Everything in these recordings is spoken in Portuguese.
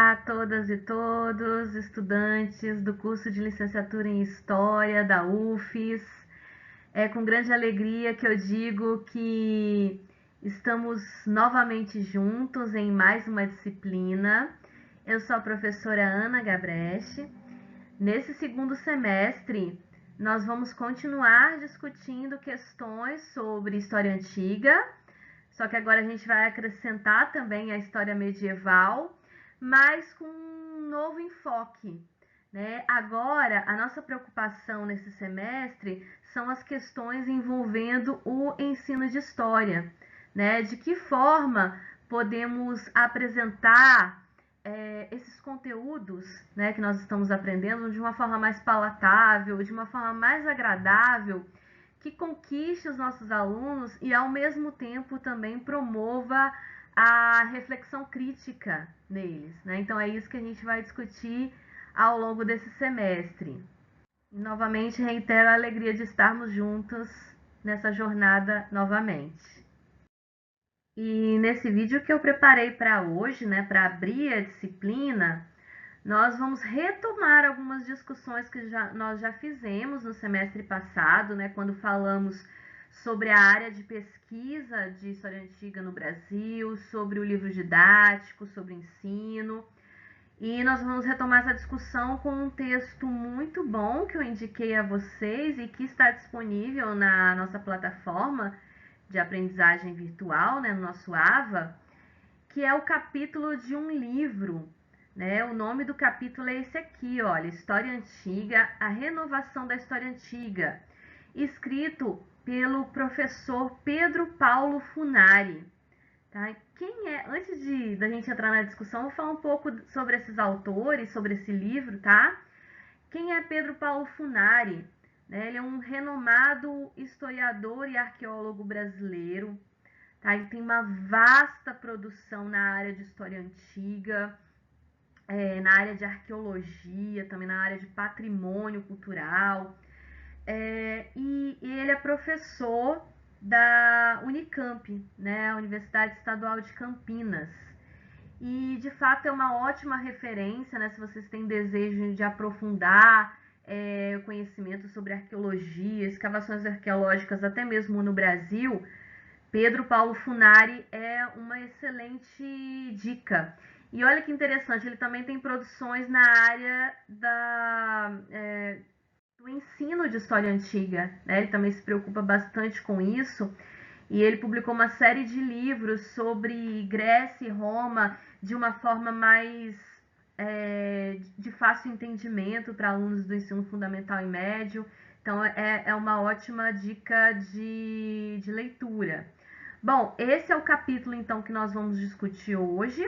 Olá a todas e todos, estudantes do curso de licenciatura em História da UFES. É com grande alegria que eu digo que estamos novamente juntos em mais uma disciplina. Eu sou a professora Ana Gabresch. Nesse segundo semestre, nós vamos continuar discutindo questões sobre história antiga, só que agora a gente vai acrescentar também a história medieval, mas com um novo enfoque, né? Agora, a nossa preocupação nesse semestre são as questões envolvendo o ensino de história, né? De que forma podemos apresentar esses conteúdos, né, que nós estamos aprendendo de uma forma mais palatável, de uma forma mais agradável, que conquiste os nossos alunos e, ao mesmo tempo, também promova a reflexão crítica neles, né? Então, é isso que a gente vai discutir ao longo desse semestre. E, novamente, reitero a alegria de estarmos juntos nessa jornada novamente. E nesse vídeo que eu preparei para hoje, né, para abrir a disciplina, nós vamos retomar algumas discussões que nós já fizemos no semestre passado, né, quando falamos sobre a área de pesquisa de história antiga no Brasil, sobre o livro didático, sobre ensino. E nós vamos retomar essa discussão com um texto muito bom que eu indiquei a vocês e que está disponível na nossa plataforma de aprendizagem virtual, né, no nosso AVA, que é o capítulo de um livro, né? O nome do capítulo é esse aqui, olha, História Antiga, a renovação da história antiga, escrito pelo professor Pedro Paulo Funari. Tá? Quem é? Antes da gente entrar na discussão, eu vou falar um pouco sobre esses autores, sobre esse livro, tá? Quem é Pedro Paulo Funari? Ele é um renomado historiador e arqueólogo brasileiro. Tá? Ele tem uma vasta produção na área de história antiga, na área de arqueologia, também na área de patrimônio cultural. E ele é professor da Unicamp, né, a Universidade Estadual de Campinas. E, de fato, é uma ótima referência, né, se vocês têm desejo de aprofundar o conhecimento sobre arqueologia, escavações arqueológicas, até mesmo no Brasil. Pedro Paulo Funari é uma excelente dica. E olha que interessante, ele também tem produções na área do ensino de história antiga, né? Ele também se preocupa bastante com isso. E ele publicou uma série de livros sobre Grécia e Roma de uma forma mais de fácil entendimento para alunos do ensino fundamental e médio. Então, é uma ótima dica de leitura. Bom, esse é o capítulo, então, que nós vamos discutir hoje,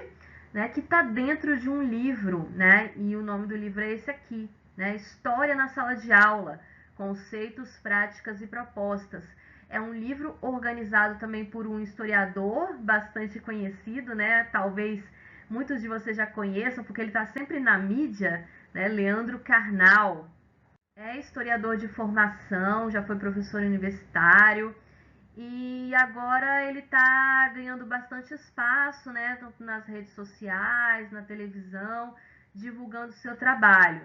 né, que está dentro de um livro, né, e o nome do livro é esse aqui, né, História na Sala de Aula, Conceitos, Práticas e Propostas. É um livro organizado também por um historiador bastante conhecido, né, talvez muitos de vocês já conheçam, porque ele está sempre na mídia, né, Leandro Carnal. É historiador de formação, já foi professor universitário, e agora ele está ganhando bastante espaço, né, tanto nas redes sociais, na televisão, divulgando seu trabalho.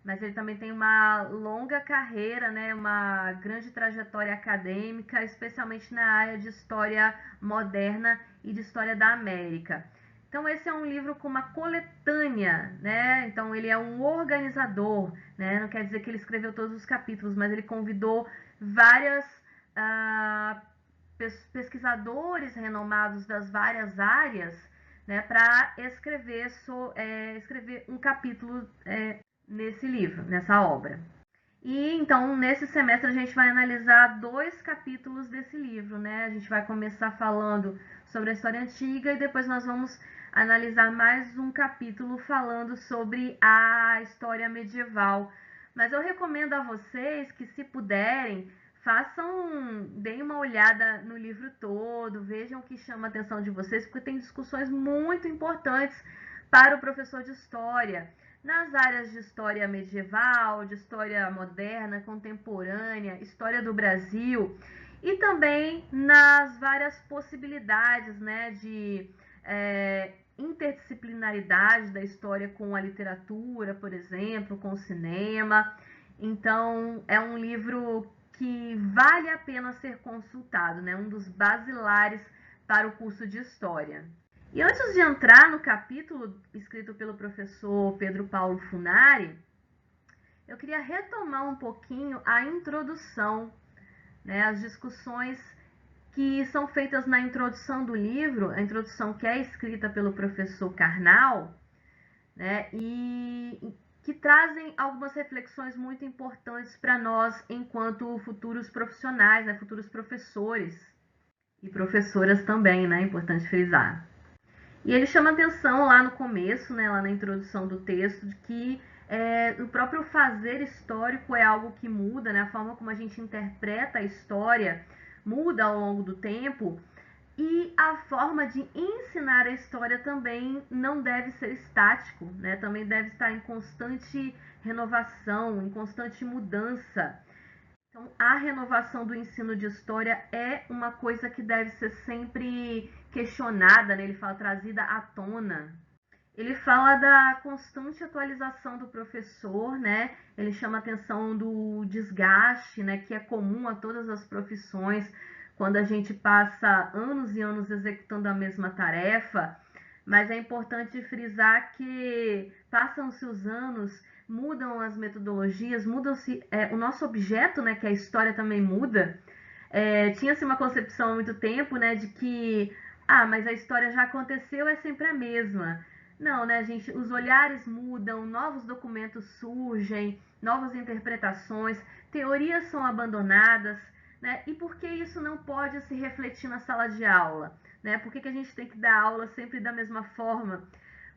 Mas ele também tem uma longa carreira, né, uma grande trajetória acadêmica, especialmente na área de história moderna e de história da América. Então, esse é um livro com uma coletânea, né? Então, ele é um organizador, né? Não quer dizer que ele escreveu todos os capítulos, mas ele convidou várias pesquisadores renomados das várias áreas, né, para escrever um capítulo nesse livro, nessa obra. E então, nesse semestre, a gente vai analisar 2 capítulos desse livro, né? A gente vai começar falando sobre a história antiga e depois nós vamos analisar mais um capítulo falando sobre a história medieval. Mas eu recomendo a vocês que, se puderem, deem uma olhada no livro todo, vejam o que chama a atenção de vocês, porque tem discussões muito importantes para o professor de história, nas áreas de história medieval, de história moderna, contemporânea, história do Brasil, e também nas várias possibilidades, né, de interdisciplinaridade da história com a literatura, por exemplo, com o cinema. Então, é um livro que vale a pena ser consultado, né? Um dos basilares para o curso de História. E antes de entrar no capítulo escrito pelo professor Pedro Paulo Funari, eu queria retomar um pouquinho a introdução, né? As discussões que são feitas na introdução do livro, a introdução que é escrita pelo professor Karnal, né? E que trazem algumas reflexões muito importantes para nós enquanto futuros profissionais, né? Futuros professores e professoras também, né? Importante frisar. E ele chama atenção lá no começo, né? Lá na introdução do texto, de que o próprio fazer histórico é algo que muda, né? A forma como a gente interpreta a história muda ao longo do tempo, e a forma de ensinar a história também não deve ser estático, né? Também deve estar em constante renovação, em constante mudança. Então, a renovação do ensino de história é uma coisa que deve ser sempre questionada, né? Ele fala trazida à tona. Ele fala da constante atualização do professor, né? Ele chama a atenção do desgaste, né? Que é comum a todas as profissões quando a gente passa anos e anos executando a mesma tarefa. Mas é importante frisar que passam-se os anos, mudam as metodologias, mudam-se o nosso objeto, né? Que a história também muda. Tinha-se uma concepção há muito tempo, né? De que mas a história já aconteceu, é sempre a mesma. Não, né, gente? Os olhares mudam, novos documentos surgem, novas interpretações, teorias são abandonadas, né? E por que isso não pode se refletir na sala de aula? Né? Por que a gente tem que dar aula sempre da mesma forma?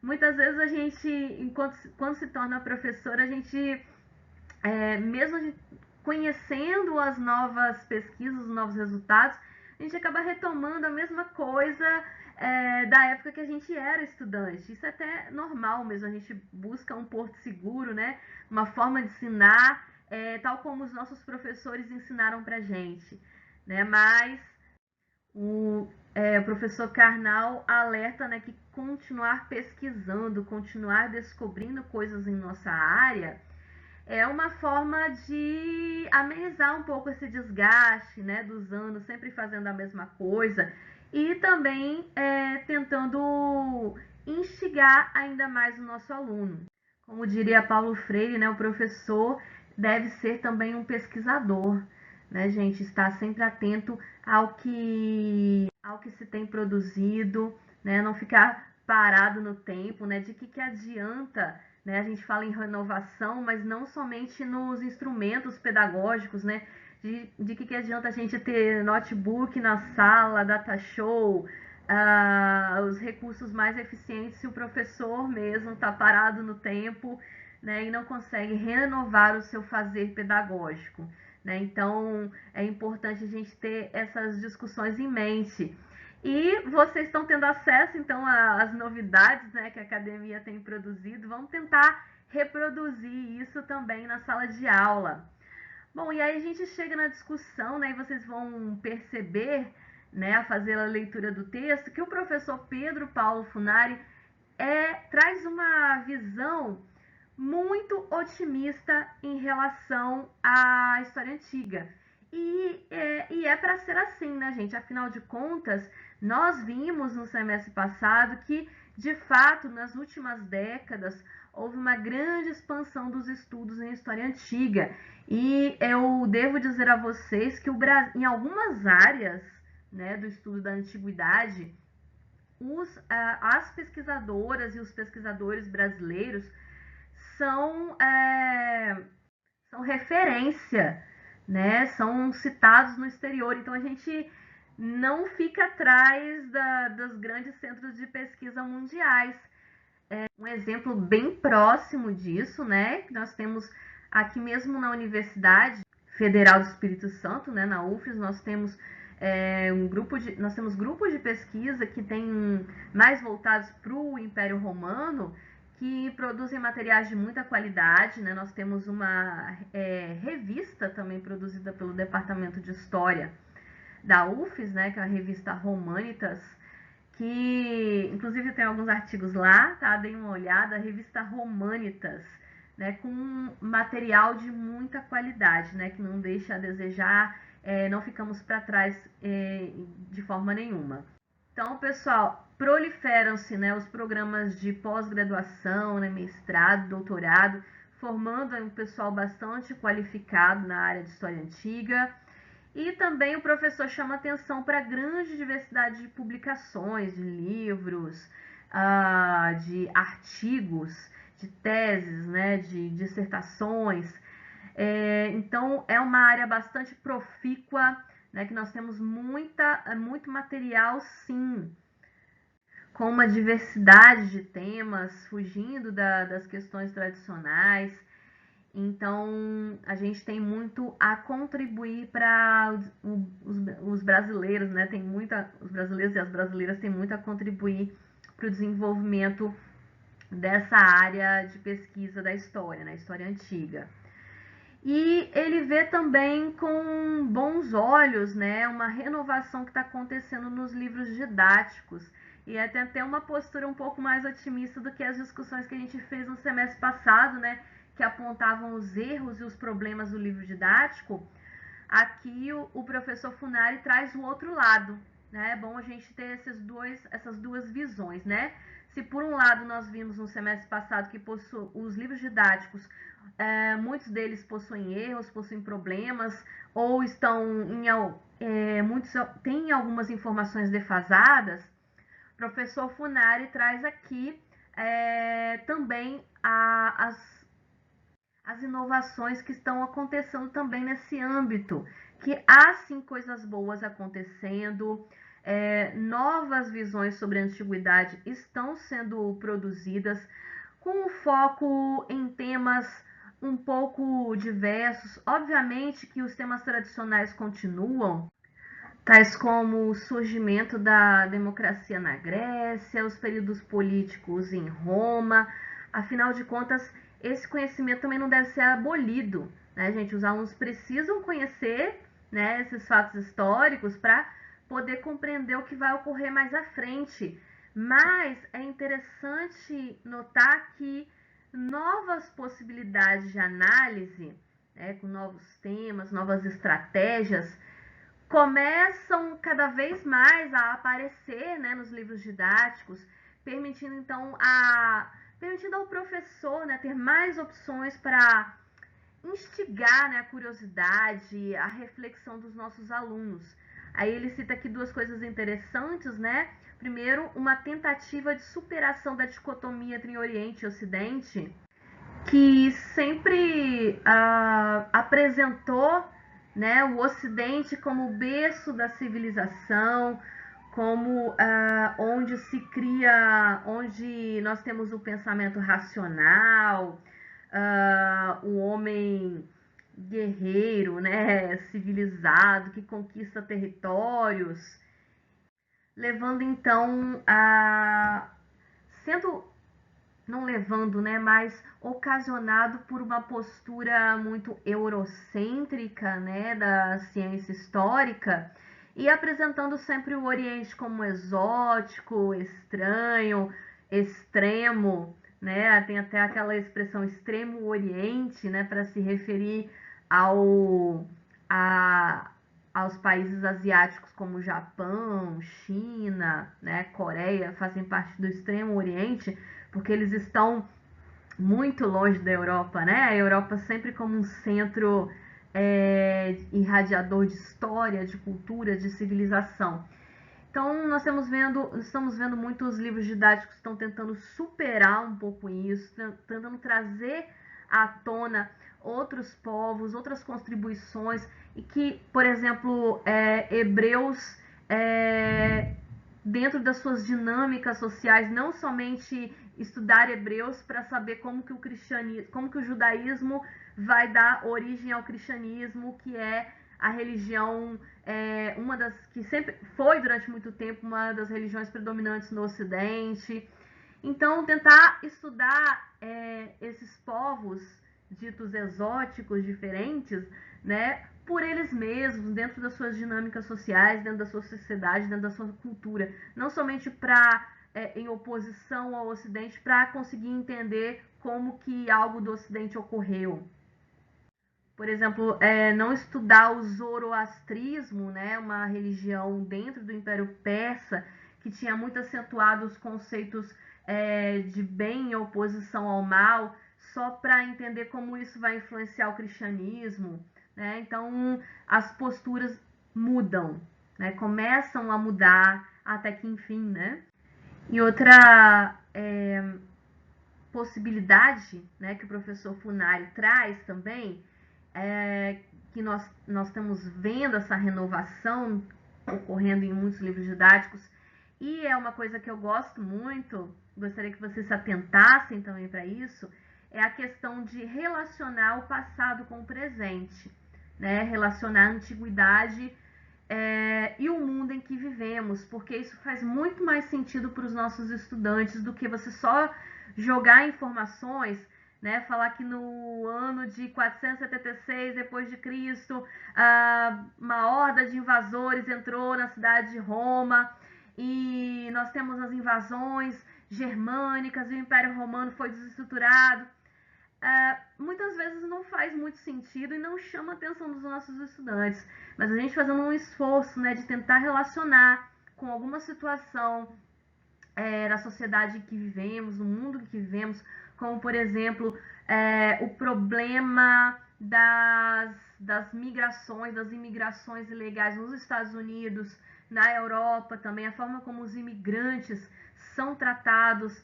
Muitas vezes a gente, quando se torna professor, a gente, mesmo conhecendo as novas pesquisas, os novos resultados, a gente acaba retomando a mesma coisa da época que a gente era estudante. Isso é até normal mesmo, a gente busca um porto seguro, né? Uma forma de ensinar, tal como os nossos professores ensinaram pra gente. Né? Mas o professor Karnal alerta, né, que continuar pesquisando, continuar descobrindo coisas em nossa área é uma forma de amenizar um pouco esse desgaste, né, dos anos sempre fazendo a mesma coisa, e também tentando instigar ainda mais o nosso aluno. Como diria Paulo Freire, né, o professor deve ser também um pesquisador, né, gente? Estar sempre atento ao que se tem produzido, né, não ficar parado no tempo, né? De que adianta, né? A gente fala em renovação, mas não somente nos instrumentos pedagógicos, né? De que adianta a gente ter notebook na sala, data show, os recursos mais eficientes se o professor mesmo está parado no tempo, né, e não consegue renovar o seu fazer pedagógico. Né? Então, é importante a gente ter essas discussões em mente. E vocês estão tendo acesso, então, às novidades, né, que a academia tem produzido. Vamos tentar reproduzir isso também na sala de aula. Bom, e aí a gente chega na discussão, né, e vocês vão perceber, né, a fazer a leitura do texto, que o professor Pedro Paulo Funari traz uma visão muito otimista em relação à história antiga. E é para ser assim, né, gente? Afinal de contas, nós vimos no semestre passado que, de fato, nas últimas décadas, houve uma grande expansão dos estudos em história antiga. E eu devo dizer a vocês que em algumas áreas, né, do estudo da antiguidade, as pesquisadoras e os pesquisadores brasileiros são referência, né? São citados no exterior. Então a gente não fica atrás dos grandes centros de pesquisa mundiais. Um exemplo bem próximo disso, né? Nós temos aqui mesmo na Universidade Federal do Espírito Santo, né? Na UFES, nós temos nós temos grupos de pesquisa que têm mais voltados para o Império Romano, que produzem materiais de muita qualidade, né? Nós temos uma revista também produzida pelo Departamento de História da UFES, né? Que é a revista Romanitas, que inclusive tem alguns artigos lá, tá? Dei uma olhada, a revista Romanitas, né? Com material de muita qualidade, né? Que não deixa a desejar, não ficamos para trás de forma nenhuma. Então, pessoal, proliferam-se, né, os programas de pós-graduação, né, mestrado, doutorado, formando um pessoal bastante qualificado na área de história antiga. E também o professor chama atenção para a grande diversidade de publicações, de livros, de artigos, de teses, né, de dissertações. Então, é uma área bastante profícua, né, que nós temos muito material, sim, com uma diversidade de temas, fugindo das questões tradicionais. Então, a gente tem muito a contribuir para os brasileiros, né? Os brasileiros e as brasileiras têm muito a contribuir para o desenvolvimento dessa área de pesquisa da história, né? História antiga. E ele vê também com bons olhos, né, uma renovação que está acontecendo nos livros didáticos. E tem até uma postura um pouco mais otimista do que as discussões que a gente fez no semestre passado, né, que apontavam os erros e os problemas do livro didático. Aqui o professor Funari traz o outro lado, né? É bom a gente ter essas duas visões, né? Se por um lado nós vimos no semestre passado que os livros didáticos, muitos deles possuem erros, possuem problemas, ou muitos têm algumas informações defasadas, o professor Funari traz aqui também as inovações que estão acontecendo também nesse âmbito, que há sim coisas boas acontecendo, novas visões sobre a antiguidade estão sendo produzidas, com foco em temas um pouco diversos. Obviamente que os temas tradicionais continuam, tais como o surgimento da democracia na Grécia, os períodos políticos em Roma. Afinal de contas, esse conhecimento também não deve ser abolido, né, gente? Os alunos precisam conhecer, né, esses fatos históricos para poder compreender o que vai ocorrer mais à frente. Mas é interessante notar que novas possibilidades de análise, né, com novos temas, novas estratégias, começam cada vez mais a aparecer, né, nos livros didáticos, permitindo então permitindo ao professor, né, ter mais opções para instigar, né, a curiosidade, a reflexão dos nossos alunos. Aí ele cita aqui duas coisas interessantes, né? Primeiro, uma tentativa de superação da dicotomia entre Oriente e Ocidente, que sempre apresentou, né, o Ocidente como o berço da civilização, como onde nós temos o pensamento racional, o homem guerreiro, né, civilizado, que conquista territórios, levando então não levando, né, mas ocasionado por uma postura muito eurocêntrica, né, da ciência histórica, e apresentando sempre o Oriente como exótico, estranho, extremo, né? Tem até aquela expressão extremo Oriente, né, para se referir ao a, aos países asiáticos como Japão, China, né, Coreia, fazem parte do extremo Oriente, porque eles estão muito longe da Europa, né? A Europa sempre como um centro irradiador de história, de cultura, de civilização. Então, nós estamos vendo muitos livros didáticos que estão tentando superar um pouco isso, tentando trazer à tona outros povos, outras contribuições, e que, por exemplo, Hebreus, dentro das suas dinâmicas sociais, não somente estudar Hebreus para saber como que o judaísmo vai dar origem ao cristianismo, que é a religião, uma das que sempre foi durante muito tempo uma das religiões predominantes no Ocidente. Então, tentar estudar esses povos ditos exóticos, diferentes, né, por eles mesmos, dentro das suas dinâmicas sociais, dentro da sua sociedade, dentro da sua cultura, não somente para em oposição ao Ocidente, para conseguir entender como que algo do Ocidente ocorreu. Por exemplo, não estudar o zoroastrismo, né, uma religião dentro do Império Persa, que tinha muito acentuado os conceitos de bem em oposição ao mal, só para entender como isso vai influenciar o cristianismo. Né? Então, as posturas mudam, né? Começam a mudar até que enfim. Né? E outra possibilidade, né, que o professor Funari traz também, que nós estamos vendo essa renovação ocorrendo em muitos livros didáticos, e é uma coisa que eu gosto muito, gostaria que vocês se atentassem também para isso, é a questão de relacionar o passado com o presente, né? Relacionar a antiguidade e o mundo em que vivemos, porque isso faz muito mais sentido para os nossos estudantes do que você só jogar informações, né? Falar que no ano de 476 depois de Cristo, uma horda de invasores entrou na cidade de Roma e nós temos as invasões germânicas e o Império Romano foi desestruturado. Muitas vezes não faz muito sentido e não chama a atenção dos nossos estudantes, mas a gente fazendo um esforço, né, de tentar relacionar com alguma situação da sociedade que vivemos, no mundo que vivemos, como por exemplo o problema das migrações, das imigrações ilegais nos Estados Unidos, na Europa também, a forma como os imigrantes são tratados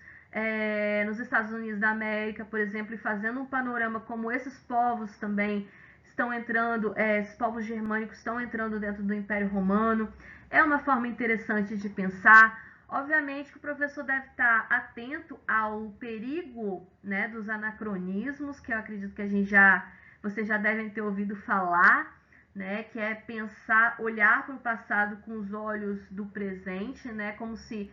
nos Estados Unidos da América, por exemplo, e fazendo um panorama como esses povos também estão entrando, esses povos germânicos estão entrando dentro do Império Romano. É uma forma interessante de pensar. Obviamente que o professor deve estar atento ao perigo, né, dos anacronismos, que eu acredito que vocês já devem ter ouvido falar, né, que é pensar, olhar para o passado com os olhos do presente, né, como se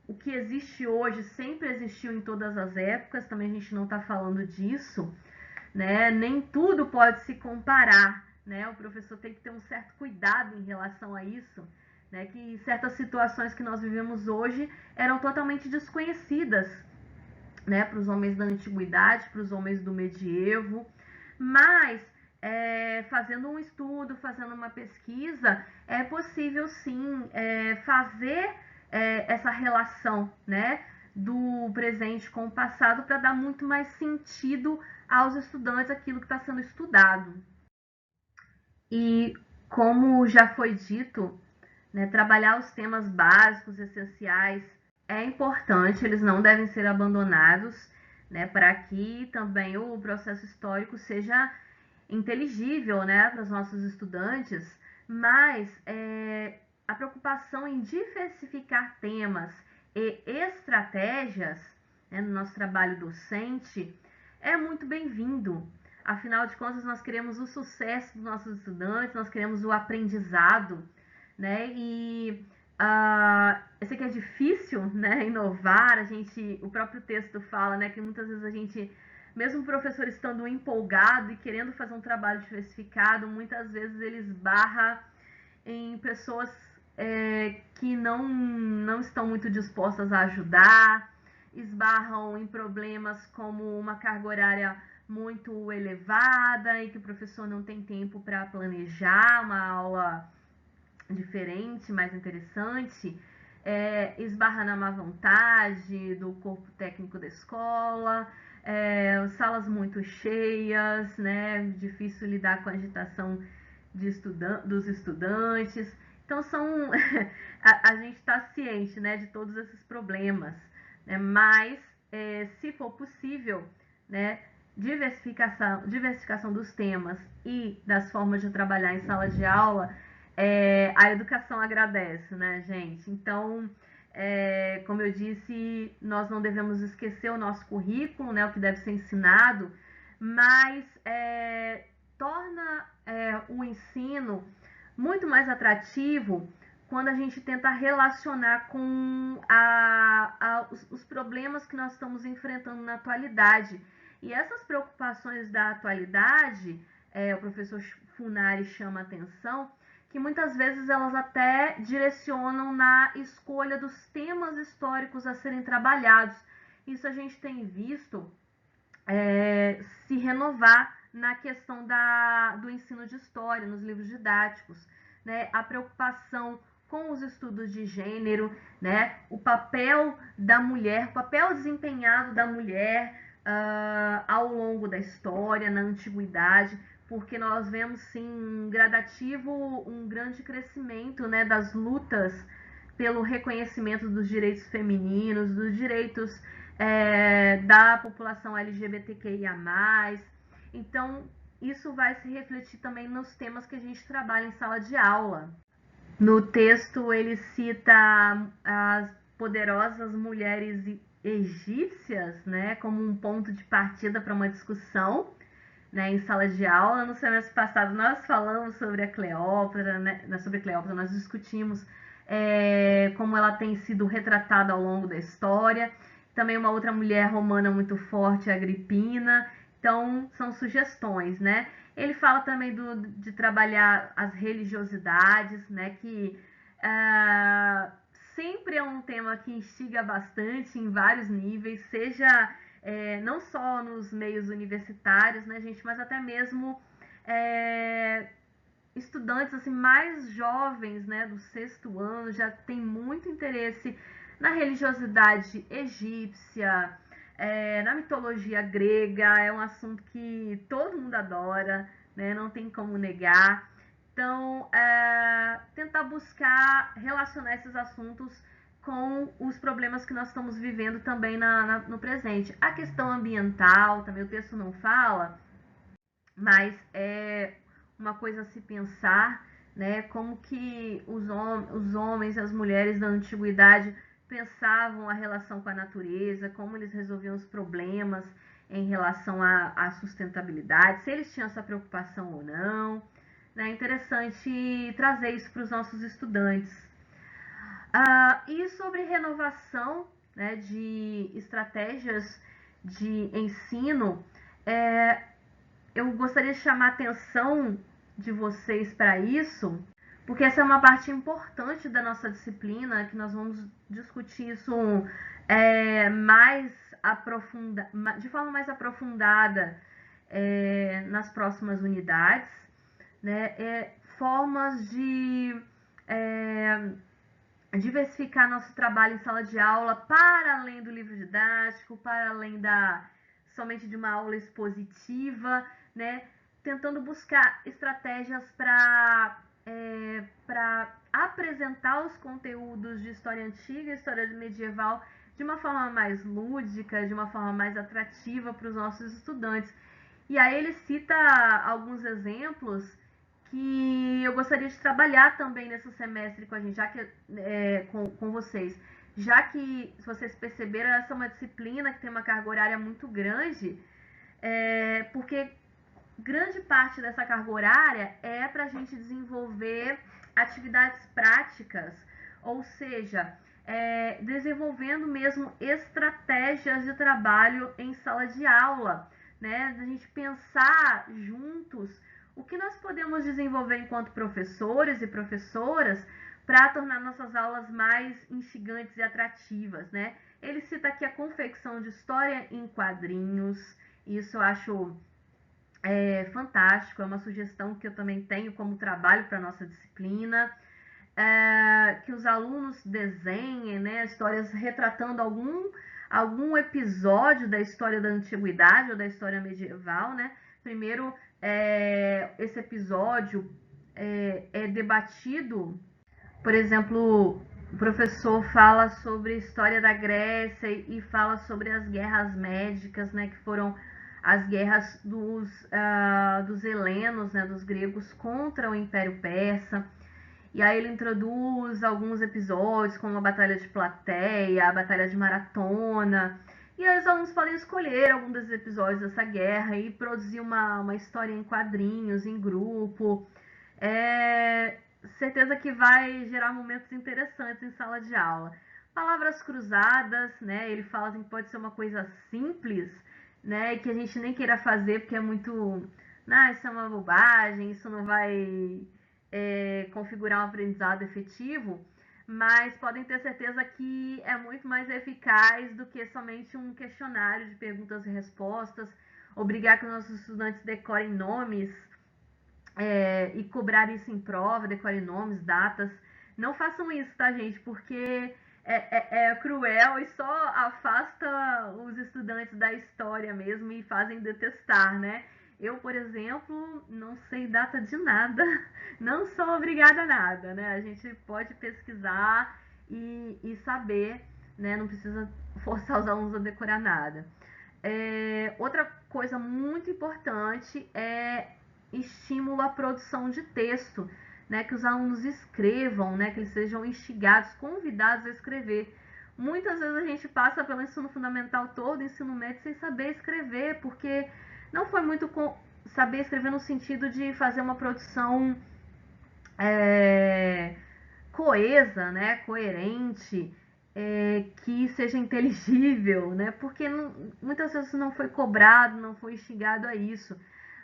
o que existe hoje sempre existiu em todas as épocas. Também a gente não está falando disso, né? Nem tudo pode se comparar, né? O professor tem que ter um certo cuidado em relação a isso, né? Que certas situações que nós vivemos hoje eram totalmente desconhecidas, né? Para os homens da antiguidade, para os homens do medievo, mas fazendo um estudo, fazendo uma pesquisa, é possível sim fazer essa relação, né, do presente com o passado para dar muito mais sentido aos estudantes aquilo que está sendo estudado. E como já foi dito, né, trabalhar os temas básicos, essenciais, é importante, eles não devem ser abandonados, né, para que também o processo histórico seja inteligível, né, para os nossos estudantes, mas a preocupação em diversificar temas e estratégias, né, no nosso trabalho docente é muito bem-vindo. Afinal de contas, nós queremos o sucesso dos nossos estudantes, nós queremos o aprendizado, né? E eu sei que é difícil, né, inovar. O próprio texto fala, né, que muitas vezes a gente, mesmo o professor estando empolgado e querendo fazer um trabalho diversificado, muitas vezes ele esbarra em pessoas que não estão muito dispostas a ajudar, esbarram em problemas como uma carga horária muito elevada e que o professor não tem tempo para planejar uma aula diferente, mais interessante, esbarra na má vontade do corpo técnico da escola, salas muito cheias, né, difícil lidar com a agitação dos estudantes. Então a gente está ciente, né, de todos esses problemas, né, mas se for possível, né, diversificação dos temas e das formas de trabalhar em sala de aula, a educação agradece, né, gente? Então, como eu disse, nós não devemos esquecer o nosso currículo, né, o que deve ser ensinado, mas torna o ensino muito mais atrativo quando a gente tenta relacionar com os problemas que nós estamos enfrentando na atualidade. E essas preocupações da atualidade, o professor Funari chama atenção, que muitas vezes elas até direcionam na escolha dos temas históricos a serem trabalhados. Isso a gente tem visto se renovar na questão do ensino de história, nos livros didáticos, né? A preocupação com os estudos de gênero, né? O papel da mulher, o papel desempenhado da mulher ao longo da história, na antiguidade, porque nós vemos sim um gradativo, um grande crescimento, né, das lutas pelo reconhecimento dos direitos femininos, dos direitos da população LGBTQIA+. Então, isso vai se refletir também nos temas que a gente trabalha em sala de aula. No texto, ele cita as poderosas mulheres egípcias, né, como um ponto de partida para uma discussão, né, em sala de aula. No semestre passado, nós falamos sobre a Cleópatra, né, sobre Cleópatra, nós discutimos como ela tem sido retratada ao longo da história. Também uma outra mulher romana muito forte, a Agripina. Então, são sugestões, né? Ele fala também de trabalhar as religiosidades, né? Que sempre é um tema que instiga bastante em vários níveis, seja não só nos meios universitários, né, gente, mas até mesmo estudantes assim, mais jovens, né, do 6º ano, já tem muito interesse na religiosidade egípcia, na mitologia grega. É um assunto que todo mundo adora, né, não tem como negar. Então, tentar buscar relacionar esses assuntos com os problemas que nós estamos vivendo também no presente. A questão ambiental, também o texto não fala, mas é uma coisa a se pensar, né, como que os homens e as mulheres da antiguidade pensavam a relação com a natureza, como eles resolviam os problemas em relação à sustentabilidade, se eles tinham essa preocupação ou não. É interessante trazer isso para os nossos estudantes. E sobre renovação, né, de estratégias de ensino, eu gostaria de chamar a atenção de vocês para isso, porque essa é uma parte importante da nossa disciplina, que nós vamos discutir isso de forma mais aprofundada nas próximas unidades, né? Formas de diversificar nosso trabalho em sala de aula para além do livro didático, para além somente de uma aula expositiva, né? Tentando buscar estratégias para apresentar os conteúdos de história antiga e história medieval de uma forma mais lúdica, de uma forma mais atrativa para os nossos estudantes. E aí ele cita alguns exemplos que eu gostaria de trabalhar também nesse semestre com a gente, já que com vocês. Já que, se vocês perceberam, essa é uma disciplina que tem uma carga horária muito grande, porque grande parte dessa carga horária é para a gente desenvolver atividades práticas, ou seja, desenvolvendo mesmo estratégias de trabalho em sala de aula, né? A gente pensar juntos o que nós podemos desenvolver enquanto professores e professoras para tornar nossas aulas mais instigantes e atrativas, né? Ele cita aqui a confecção de história em quadrinhos. Isso eu acho fantástico, é uma sugestão que eu também tenho como trabalho para a nossa disciplina. Que os alunos desenhem, né, histórias retratando algum episódio da história da antiguidade ou da história medieval, né? Primeiro, esse episódio é debatido. Por exemplo, o professor fala sobre a história da Grécia e fala sobre as guerras médicas, né, que foram as guerras dos helenos, né, dos gregos contra o Império Persa. E aí ele introduz alguns episódios, como a Batalha de Plateia, a Batalha de Maratona. E aí os alunos podem escolher algum dos episódios dessa guerra e produzir uma história em quadrinhos, em grupo. Certeza que vai gerar momentos interessantes em sala de aula. Palavras cruzadas, né? Ele fala assim, que pode ser uma coisa simples, né, que a gente nem queira fazer porque é muito, ah, isso é uma bobagem, isso não vai configurar um aprendizado efetivo, mas podem ter certeza que é muito mais eficaz do que somente um questionário de perguntas e respostas, obrigar que os nossos estudantes decorem nomes e cobrar isso em prova, decorem nomes, datas. Não façam isso, tá, gente? Porque é cruel e só afasta os estudantes da história mesmo e fazem detestar, né? Eu, por exemplo, não sei data de nada, não sou obrigada a nada, né? A gente pode pesquisar e saber, né? Não precisa forçar os alunos a decorar nada. Outra coisa muito importante é estímulo à produção de texto, né, que os alunos escrevam, né, que eles sejam instigados, convidados a escrever. Muitas vezes a gente passa pelo ensino fundamental todo, ensino médio, sem saber escrever, porque não foi muito saber escrever no sentido de fazer uma produção coesa, né, coerente, que seja inteligível, né, porque muitas vezes não foi cobrado, não foi instigado a isso,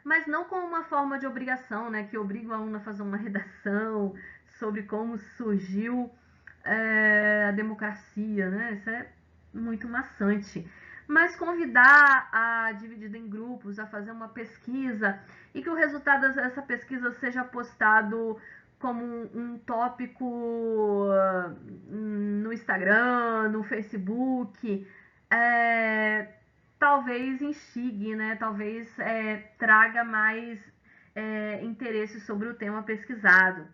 mas não como uma forma de obrigação, né, que obriga o aluno a fazer uma redação sobre como surgiu a democracia, né, isso é muito maçante. Mas convidar a dividir em grupos, a fazer uma pesquisa e que o resultado dessa pesquisa seja postado como um tópico no Instagram, no Facebook, talvez instigue, né? Talvez traga mais interesse sobre o tema pesquisado.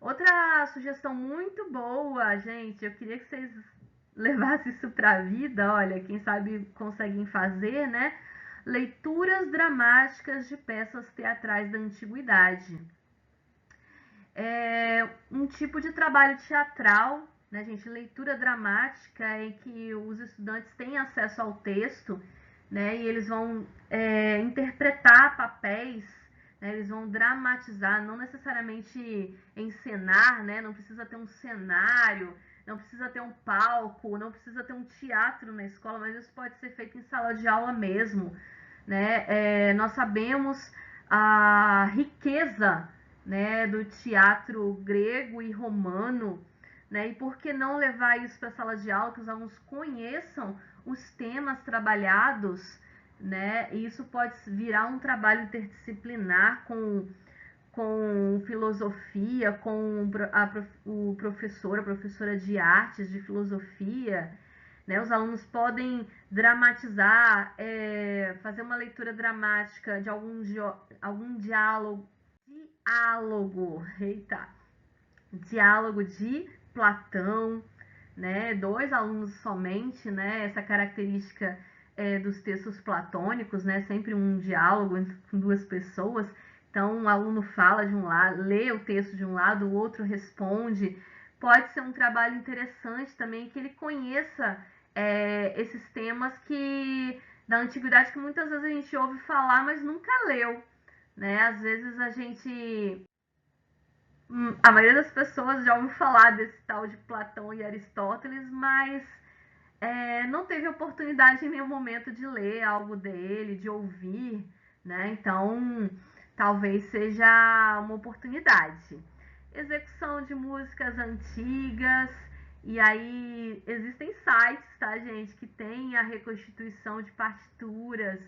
Outra sugestão muito boa, gente, eu queria que vocês levassem isso para a vida, olha, quem sabe conseguem fazer, né? Leituras dramáticas de peças teatrais da antiguidade. É um tipo de trabalho teatral, né, gente? Leitura dramática em que os estudantes têm acesso ao texto, né? E eles vão interpretar papéis, né, eles vão dramatizar, não necessariamente encenar, né? Não precisa ter um cenário, não precisa ter um palco, não precisa ter um teatro na escola, mas isso pode ser feito em sala de aula mesmo, né? Nós sabemos a riqueza, né, do teatro grego e romano, né? E por que não levar isso para a sala de aula, que os alunos conheçam os temas trabalhados, né? E isso pode virar um trabalho interdisciplinar com filosofia, com o professor, a professora de artes, de filosofia, né? Os alunos podem dramatizar, fazer uma leitura dramática de algum diálogo de Platão, né? 2 alunos somente, né? Essa característica dos textos platônicos, né? Sempre um diálogo com 2 pessoas. Então, um aluno fala de um lado, lê o texto de um lado, o outro responde. Pode ser um trabalho interessante também que ele conheça esses temas que da antiguidade que muitas vezes a gente ouve falar, mas nunca leu, né? Às vezes a maioria das pessoas já ouviu falar desse tal de Platão e Aristóteles, mas não teve oportunidade em nenhum momento de ler algo dele, de ouvir, né? Então, talvez seja uma oportunidade. Execução de músicas antigas, e aí existem sites, tá, gente, que tem a reconstituição de partituras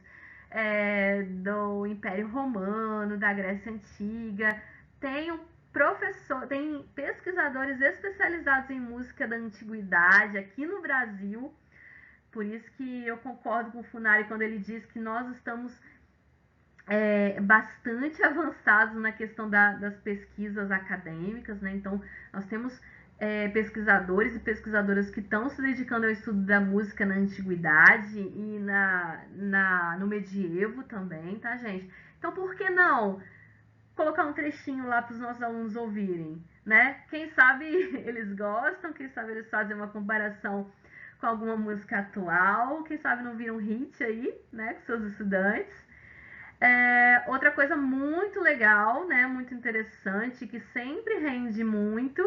do Império Romano, da Grécia Antiga. Tem pesquisadores especializados em música da antiguidade aqui no Brasil. Por isso que eu concordo com o Funari quando ele diz que nós estamos bastante avançados na questão das pesquisas acadêmicas, né? Então, nós temos pesquisadores e pesquisadoras que estão se dedicando ao estudo da música na antiguidade e no medievo também, tá, gente? Então, por que não colocar um trechinho lá para os nossos alunos ouvirem, né? Quem sabe eles gostam, quem sabe eles fazem uma comparação com alguma música atual, quem sabe não vira um hit aí, né, com seus estudantes. Outra coisa muito legal, né, muito interessante, que sempre rende muito,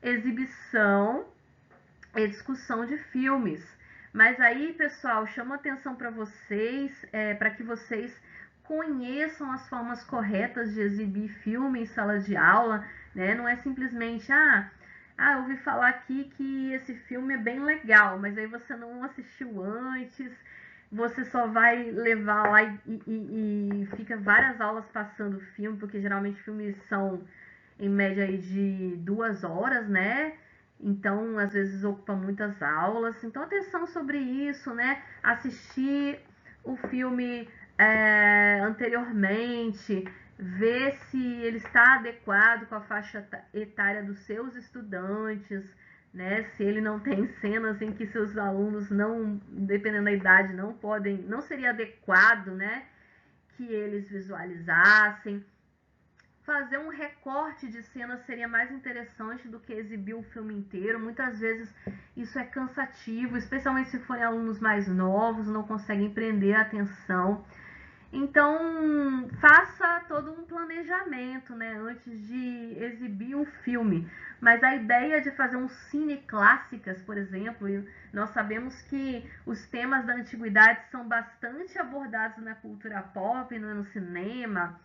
exibição e discussão de filmes. Mas aí, pessoal, chamo atenção para vocês, para que vocês conheçam as formas corretas de exibir filme em sala de aula, né? Não é simplesmente, eu ouvi falar aqui que esse filme é bem legal, mas aí você não assistiu antes, você só vai levar lá e fica várias aulas passando o filme, porque geralmente filmes são em média aí de 2 horas, né? Então, às vezes ocupa muitas aulas. Então, atenção sobre isso, né? Assistir o filme anteriormente, ver se ele está adequado com a faixa etária dos seus estudantes, né? Se ele não tem cenas em que seus alunos não, dependendo da idade, não seria adequado, né? Que eles visualizassem. Fazer um recorte de cena seria mais interessante do que exibir o filme inteiro. Muitas vezes isso é cansativo, especialmente se forem alunos mais novos, não conseguem prender a atenção. Então, faça todo um planejamento, né, antes de exibir um filme. Mas a ideia de fazer um cine clássicas, por exemplo, nós sabemos que os temas da antiguidade são bastante abordados na cultura pop, no cinema,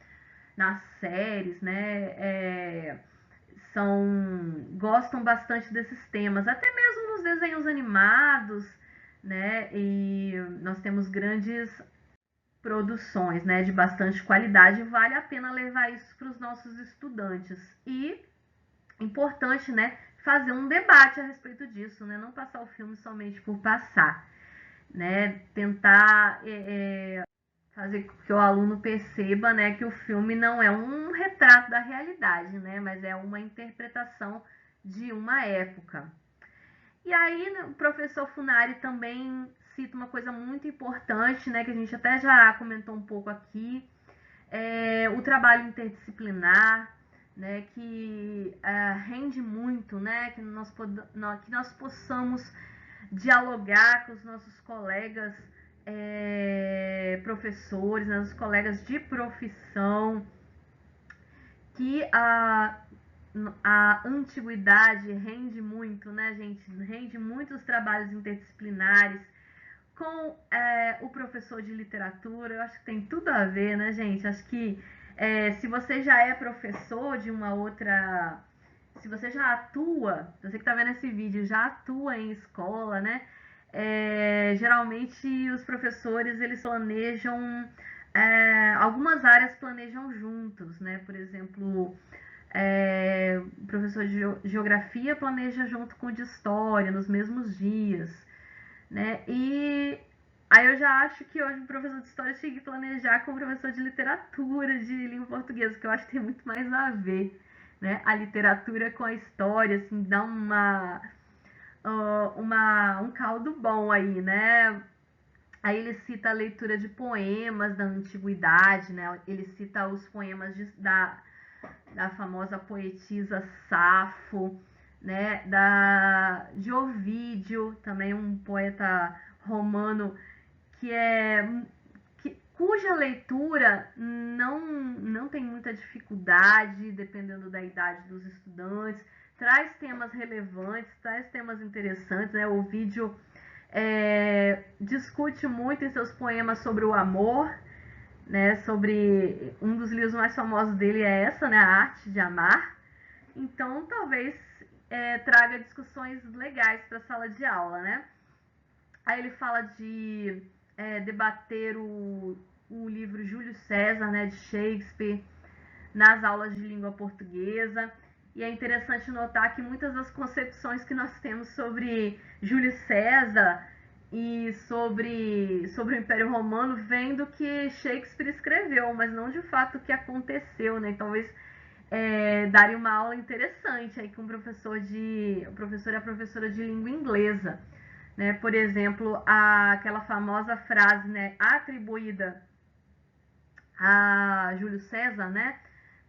nas séries, né? Gostam bastante desses temas, até mesmo nos desenhos animados, né? E nós temos grandes produções, né, de bastante qualidade, vale a pena levar isso para os nossos estudantes. E importante, né, fazer um debate a respeito disso, né, não passar o filme somente por passar, né, tentar fazer com que o aluno perceba, né, que o filme não é um retrato da realidade, né, mas é uma interpretação de uma época. E aí, né, o professor Funari também cita uma coisa muito importante, né, que a gente até já comentou um pouco aqui, o trabalho interdisciplinar, né, que rende muito, né, que nós possamos dialogar com os nossos colegas professores, nossos colegas de profissão, que a antiguidade rende muito, né, gente? Rende muitos trabalhos interdisciplinares com o professor de literatura. Eu acho que tem tudo a ver, né, gente? Acho que se você já é professor de uma outra... Se você já atua, você que está vendo esse vídeo, já atua em escola, né? Geralmente os professores, eles planejam... algumas áreas planejam juntos, né? Por exemplo... o professor de geografia planeja junto com o de história, nos mesmos dias, né? E aí eu já acho que hoje o professor de história tinha que planejar com o professor de literatura, de língua portuguesa, que eu acho que tem muito mais a ver, né? A literatura com a história, assim, dá um caldo bom aí, né? Aí ele cita a leitura de poemas da antiguidade, né? Ele cita os poemas da famosa poetisa Safo, né? De Ovídio, também um poeta romano que cuja leitura não tem muita dificuldade, dependendo da idade dos estudantes, traz temas relevantes, traz temas interessantes, né? O vídeo discute muito em seus poemas sobre o amor, né? Sobre um dos livros mais famosos dele é essa, né? A Arte de Amar. Então, talvez traga discussões legais para a sala de aula, né? Aí ele fala de debater o livro Júlio César, né, de Shakespeare, nas aulas de língua portuguesa. E é interessante notar que muitas das concepções que nós temos sobre Júlio César e sobre o Império Romano vem do que Shakespeare escreveu, mas não de fato o que aconteceu, né? Talvez daria uma aula interessante aí com o professor e a professora de língua inglesa. Né? Por exemplo, aquela famosa frase, né, atribuída a Júlio César, né,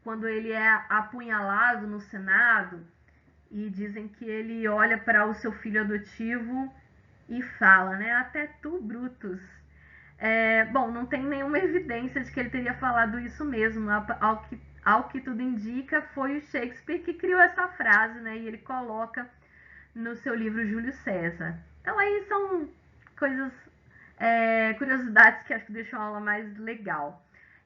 quando ele é apunhalado no Senado, e dizem que ele olha para o seu filho adotivo e fala, né, até tu, Brutus. Bom, não tem nenhuma evidência de que ele teria falado isso mesmo. Ao que tudo indica, foi o Shakespeare que criou essa frase, né, e ele coloca no seu livro Júlio César. Então aí são coisas, curiosidades que acho que deixam a aula mais legal.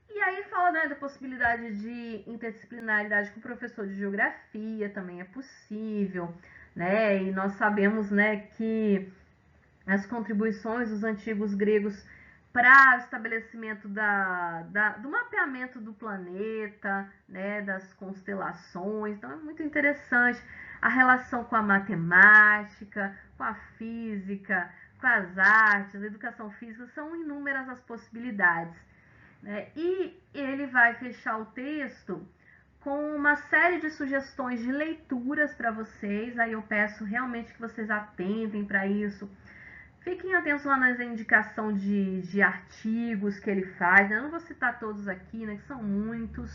E aí fala, né, da possibilidade de interdisciplinaridade com o professor de geografia, também é possível, né? E nós sabemos, né, que as contribuições dos antigos gregos para o estabelecimento do mapeamento do planeta, né, das constelações. Então é muito interessante a relação com a matemática, com a física, com as artes, a educação física, são inúmeras as possibilidades. Né? E ele vai fechar o texto com uma série de sugestões de leituras para vocês. Aí eu peço realmente que vocês atentem para isso. Fiquem atentos lá nas indicação de artigos que ele faz. Eu não vou citar todos aqui, né, que são muitos.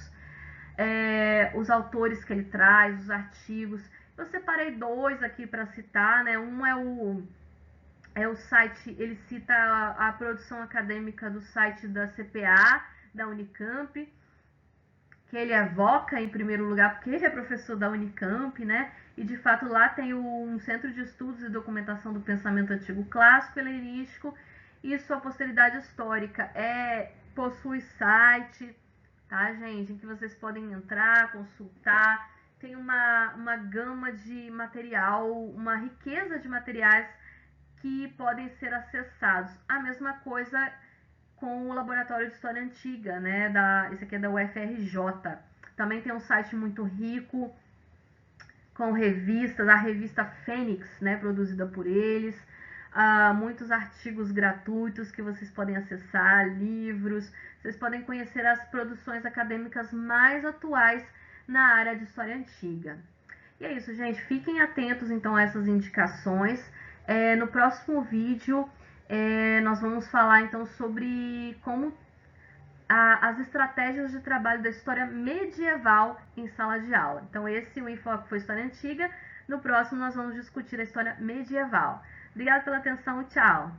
Os autores que ele traz, os artigos. Eu separei 2 aqui para citar, né? Um é o site, ele cita a produção acadêmica do site da CPA, da Unicamp, que ele evoca em primeiro lugar, porque ele é professor da Unicamp, né? E de fato lá tem um Centro de Estudos e Documentação do Pensamento Antigo Clássico Helenístico e sua posteridade histórica. Possui site, tá, gente, em que vocês podem entrar, consultar. Tem uma gama de material, uma riqueza de materiais que podem ser acessados. A mesma coisa com o Laboratório de História Antiga, né? Esse aqui é da UFRJ. Também tem um site muito rico, com revistas, a revista Fênix, né? Produzida por eles. Muitos artigos gratuitos que vocês podem acessar, livros. Vocês podem conhecer as produções acadêmicas mais atuais na área de História Antiga. E é isso, gente. Fiquem atentos, então, a essas indicações. No próximo vídeo, nós vamos falar, então, sobre como as estratégias de trabalho da história medieval em sala de aula. Então, esse o Enfoque foi História Antiga. No próximo, nós vamos discutir a história medieval. Obrigada pela atenção e tchau!